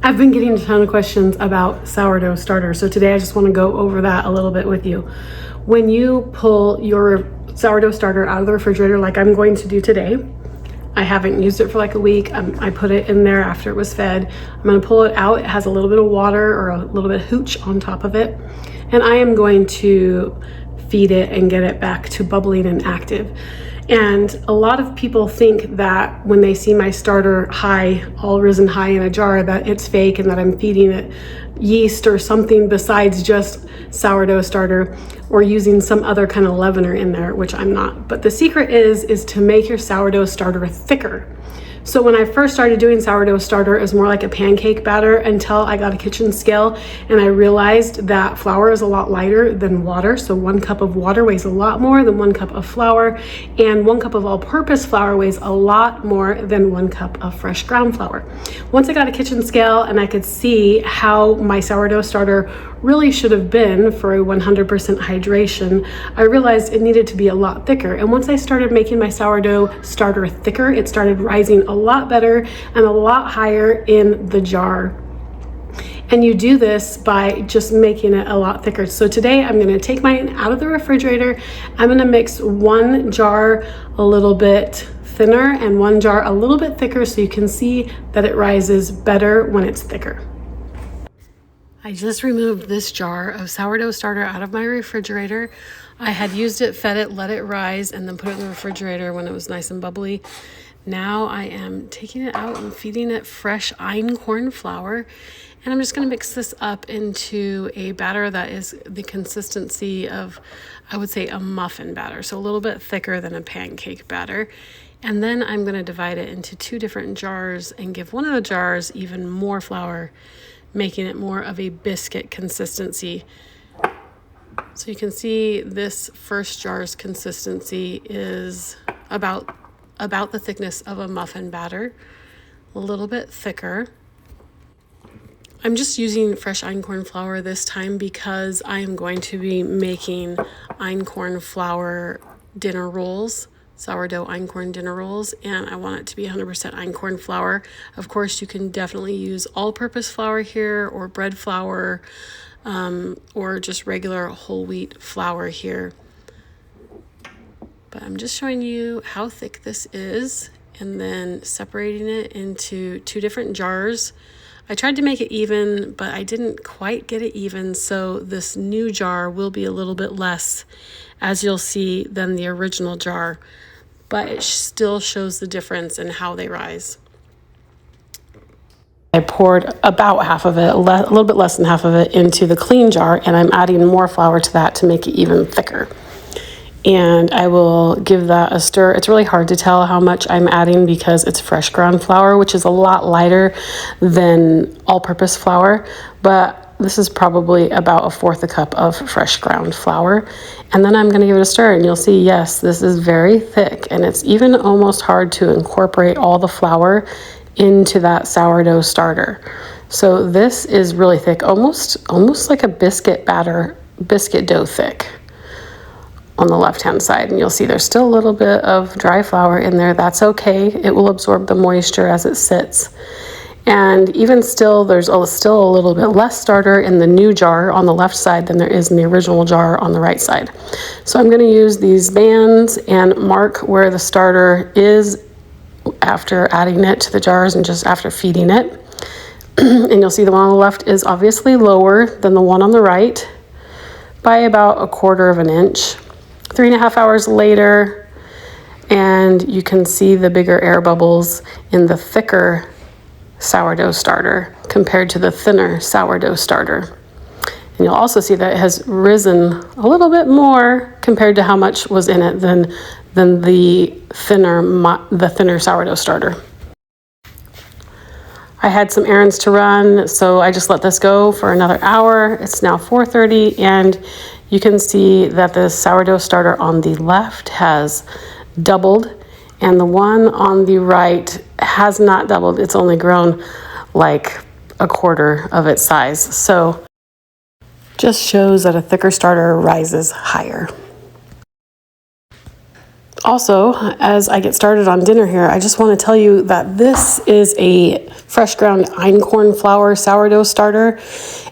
I've been getting a ton of questions about sourdough starter, so today I just want to go over that a little bit with you. When you pull your sourdough starter out of the refrigerator, like I'm going to do today, I haven't used it for like a week. I put it in there after it was fed. I'm going to pull it out. It has a little bit of water or a little bit of hooch on top of it, and I am going to feed it and get it back to bubbling and active. And a lot of people think that when they see my starter high, all risen high in a jar, that it's fake and that I'm feeding it yeast or something besides just sourdough starter, or using some other kind of leavener in there, which I'm not. But the secret is to make your sourdough starter thicker. So when I first started doing sourdough starter, it was more like a pancake batter until I got a kitchen scale and I realized that flour is a lot lighter than water. So 1 cup of water weighs a lot more than 1 cup of flour, and 1 cup of all-purpose flour weighs a lot more than 1 cup of fresh ground flour. Once I got a kitchen scale and I could see how my sourdough starter really should have been for a 100% hydration, I realized it needed to be a lot thicker. And once I started making my sourdough starter thicker, it started rising a lot better and a lot higher in the jar. And you do this by just making it a lot thicker. So today I'm going to take mine out of the refrigerator. I'm going to mix 1 jar a little bit thinner and 1 jar a little bit thicker, so you can see that it rises better when it's thicker. I just removed this jar of sourdough starter out of my refrigerator. I had used it, fed it, let it rise, and then put it in the refrigerator when it was nice and bubbly. Now I am taking it out and feeding it fresh einkorn flour. And I'm just going to mix this up into a batter that is the consistency of, I would say, a muffin batter. So a little bit thicker than a pancake batter. And then I'm going to divide it into 2 different jars and give one of the jars even more flour, making it more of a biscuit consistency. So you can see this first jar's consistency is about the thickness of a muffin batter, a little bit thicker. I'm just using fresh einkorn flour this time because I am going to be making einkorn flour dinner rolls, sourdough einkorn dinner rolls, and I want it to be 100% einkorn flour. Of course, you can definitely use all-purpose flour here, or bread flour, or just regular whole wheat flour here. But I'm just showing you how thick this is and then separating it into 2 different jars. I tried to make it even, but I didn't quite get it even, so this new jar will be a little bit less, as you'll see, than the original jar, but it still shows the difference in how they rise. I poured about half of it, a little bit less than half of it, into the clean jar, and I'm adding more flour to that to make it even thicker. And I will give that a stir. It's really hard to tell how much I'm adding because it's fresh ground flour, which is a lot lighter than all-purpose flour, but this is probably about 1/4 a cup of fresh ground flour. And then I'm going to give it a stir, and you'll see, yes, this is very thick, and it's even almost hard to incorporate all the flour into that sourdough starter. So this is really thick, almost like a biscuit dough thick on the left-hand side. And you'll see there's still a little bit of dry flour in there. That's okay. It will absorb the moisture as it sits. And even still, there's still a little bit less starter in the new jar on the left side than there is in the original jar on the right side. So I'm going to use these bands and mark where the starter is after adding it to the jars and just after feeding it. And you'll see the one on the left is obviously lower than the one on the right by about 1/4 of an inch. 3.5 hours later, and you can see the bigger air bubbles in the thicker sourdough starter compared to the thinner sourdough starter. And you'll also see that it has risen a little bit more compared to how much was in it than the thinner sourdough starter. I had some errands to run, so I just let this go for another hour. It's now 4:30, and you can see that the sourdough starter on the left has doubled, and the one on the right has not doubled. It's only grown like 1/4 of its size. So just shows that a thicker starter rises higher. Also, as I get started on dinner here, I just want to tell you that this is a fresh ground Einkorn flour sourdough starter.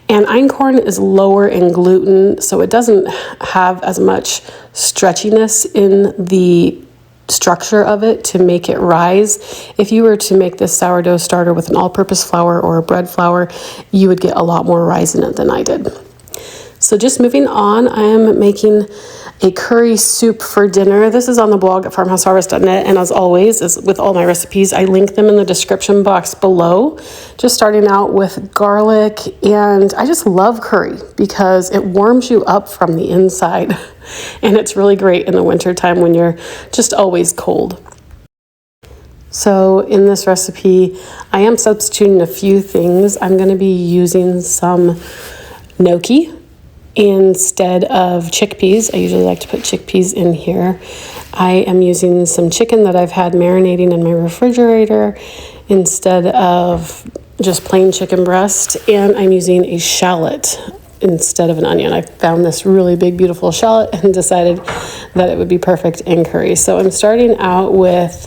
And Einkorn is lower in gluten, so it doesn't have as much stretchiness in the structure of it to make it rise. If you were to make this sourdough starter with an all-purpose flour or a bread flour, you would get a lot more rise in it than I did. So just moving on, I am making a curry soup for dinner. This is on the blog at farmhouseharvest.net, and as always, as with all my recipes, I link them in the description box below. Just starting out with garlic, and I just love curry because it warms you up from the inside, and it's really great in the wintertime when you're just always cold. So in this recipe, I am substituting a few things. I'm going to be using some gnocchi instead of chickpeas. I usually like to put chickpeas in here. I am using some chicken that I've had marinating in my refrigerator instead of just plain chicken breast, and I'm using a shallot instead of an onion. I found this really big, beautiful shallot and decided that it would be perfect in curry. So I'm starting out with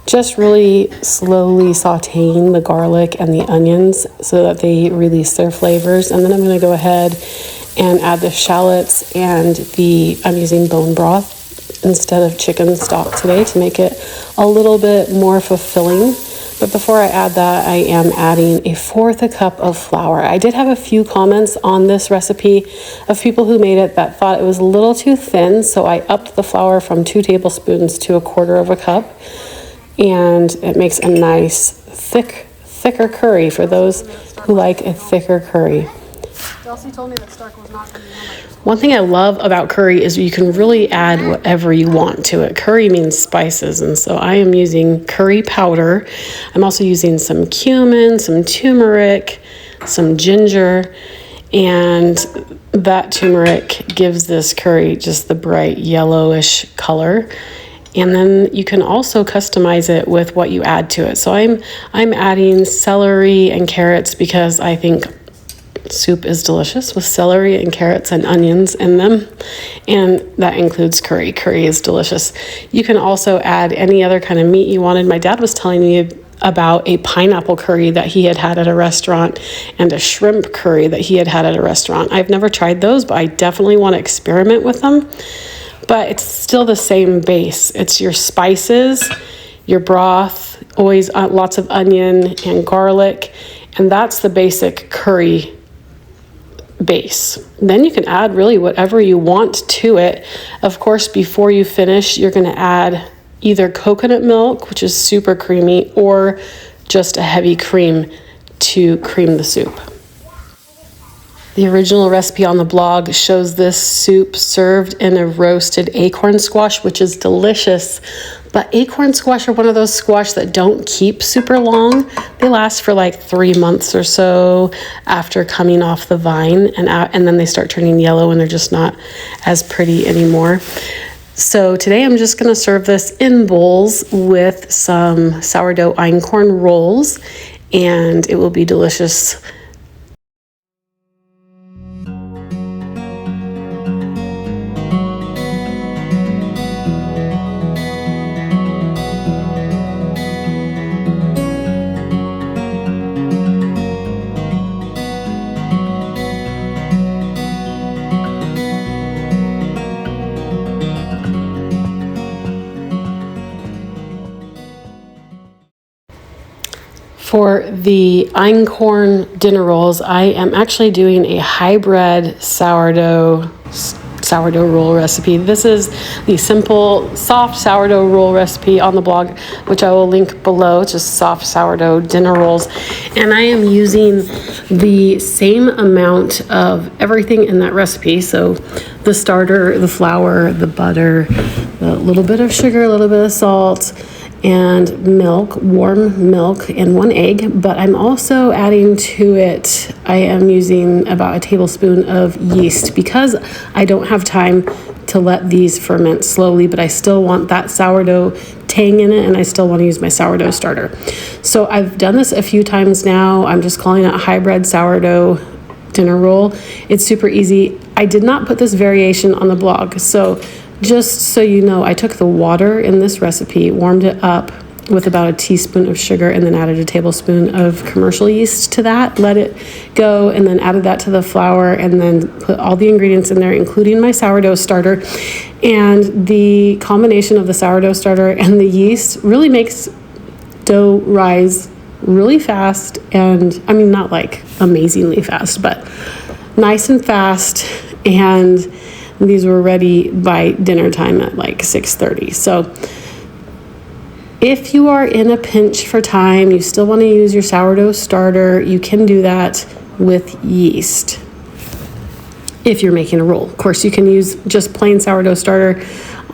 just really slowly sauteing the garlic and the onions so that they release their flavors, and then I'm going to go ahead and add the shallots and I'm using bone broth instead of chicken stock today to make it a little bit more fulfilling. But before I add that, I am adding 1/4 cup of flour. I did have a few comments on this recipe of people who made it that thought it was a little too thin, so I upped the flour from 2 tablespoons to 1/4 cup, and it makes a nice thicker curry for those who like a thicker curry. Elsie told me that Stark was not going to be home. One thing I love about curry is you can really add whatever you want to it. Curry means spices, and so I am using curry powder. I'm also using some cumin, some turmeric, some ginger, and that turmeric gives this curry just the bright yellowish color. And then you can also customize it with what you add to it. So I'm adding celery and carrots because I think soup is delicious with celery and carrots and onions in them, and that includes curry. Curry is delicious. You can also add any other kind of meat you wanted. My dad was telling me about a pineapple curry that he had had at a restaurant and a shrimp curry that he had had at a restaurant. I've never tried those, but I definitely want to experiment with them. But it's still the same base. It's your spices, your broth, always lots of onion and garlic, and that's the basic curry base. Then you can add really whatever you want to it. Of course, before you finish, you're going to add either coconut milk, which is super creamy, or just a heavy cream to cream the soup. The original recipe on the blog shows this soup served in a roasted acorn squash, which is delicious. But acorn squash are one of those squash that don't keep super long. They last for like 3 months or so after coming off the vine, and then they start turning yellow and they're just not as pretty anymore. So today I'm just going to serve this in bowls with some sourdough einkorn rolls, and it will be delicious. For the Einkorn dinner rolls, I am actually doing a hybrid sourdough roll recipe. This is the simple soft sourdough roll recipe on the blog, which I will link below. It's just soft sourdough dinner rolls. And I am using the same amount of everything in that recipe. So the starter, the flour, the butter, a little bit of sugar, a little bit of salt, and milk, warm milk, and 1 egg. But I'm also adding to it, I am using about a tablespoon of yeast because I don't have time to let these ferment slowly, but I still want that sourdough tang in it, and I still want to use my sourdough starter. So I've done this a few times now. I'm just calling it hybrid sourdough dinner roll. It's super easy. I did not put this variation on the blog, so Just so you know, I took the water in this recipe, warmed it up with about a teaspoon of sugar, and then added a tablespoon of commercial yeast to that, let it go, and then added that to the flour, and then put all the ingredients in there, including my sourdough starter. And the combination of the sourdough starter and the yeast really makes dough rise really fast, and I mean, not like amazingly fast, but nice and fast. And these were ready by dinner time at like 6:30. So if you are in a pinch for time, you still want to use your sourdough starter, you can do that with yeast if you're making a roll. Of course, you can use just plain sourdough starter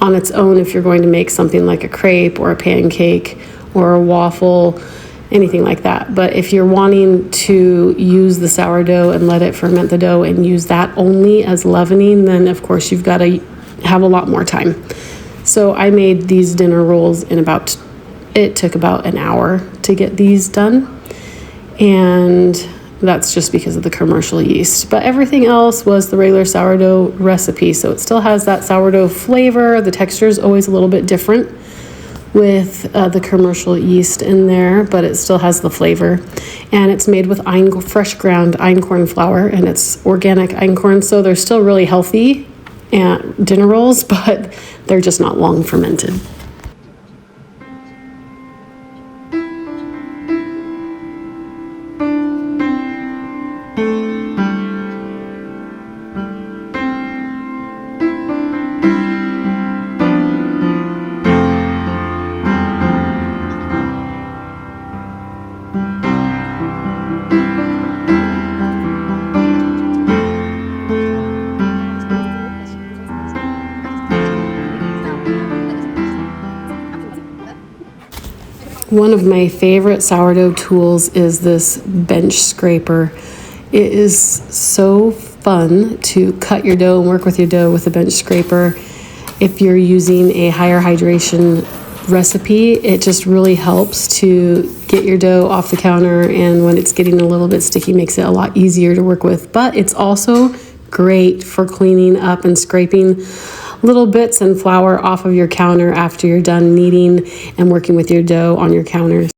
on its own if you're going to make something like a crepe or a pancake or a waffle, anything like that. But if you're wanting to use the sourdough and let it ferment the dough and use that only as leavening, then of course you've got to have a lot more time. So I made these dinner rolls in it took about an hour to get these done. And that's just because of the commercial yeast. But everything else was the regular sourdough recipe. So it still has that sourdough flavor. The texture is always a little bit different with the commercial yeast in there, but it still has the flavor. And it's made with fresh ground einkorn flour, and it's organic einkorn, so they're still really healthy dinner rolls, but they're just not long fermented. One of my favorite sourdough tools is this bench scraper. It is so fun to cut your dough and work with your dough with a bench scraper. If you're using a higher hydration recipe, it just really helps to get your dough off the counter, and when it's getting a little bit sticky, makes it a lot easier to work with. But it's also great for cleaning up and scraping little bits and flour off of your counter after you're done kneading and working with your dough on your counters.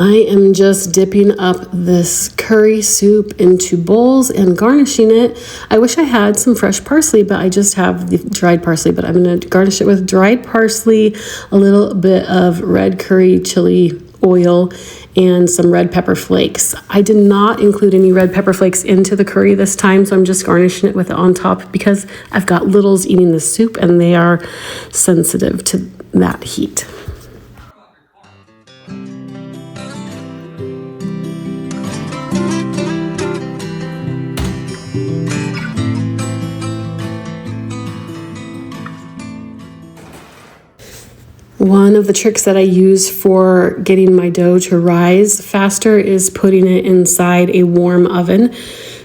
I am just dipping up this curry soup into bowls and garnishing it. I wish I had some fresh parsley, but I just have the dried parsley, but I'm going to garnish it with dried parsley, a little bit of red curry chili oil, and some red pepper flakes. I did not include any red pepper flakes into the curry this time, so I'm just garnishing it with it on top because I've got littles eating the soup and they are sensitive to that heat. One of the tricks that I use for getting my dough to rise faster is putting it inside a warm oven.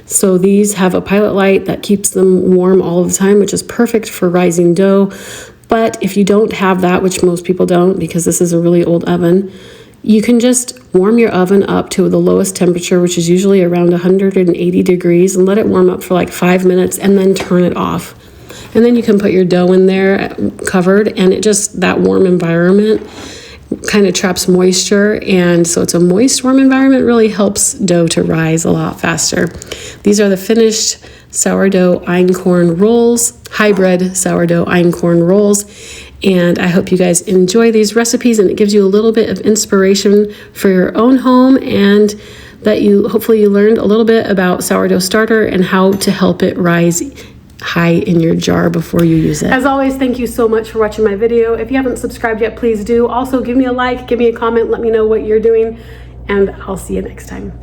So these have a pilot light that keeps them warm all of the time, which is perfect for rising dough. But if you don't have that, which most people don't because this is a really old oven, you can just warm your oven up to the lowest temperature, which is usually around 180 degrees, and let it warm up for like 5 minutes and then turn it off. And then you can put your dough in there covered, and it just, that warm environment kind of traps moisture, and so it's a moist, warm environment really helps dough to rise a lot faster. These are the finished sourdough einkorn rolls, hybrid sourdough einkorn rolls, and I hope you guys enjoy these recipes, and it gives you a little bit of inspiration for your own home, and that hopefully you learned a little bit about sourdough starter and how to help it rise high in your jar before you use it. As always, thank you so much for watching my video. If you haven't subscribed yet, please do. Also, give me a like, give me a comment, let me know what you're doing, and I'll see you next time.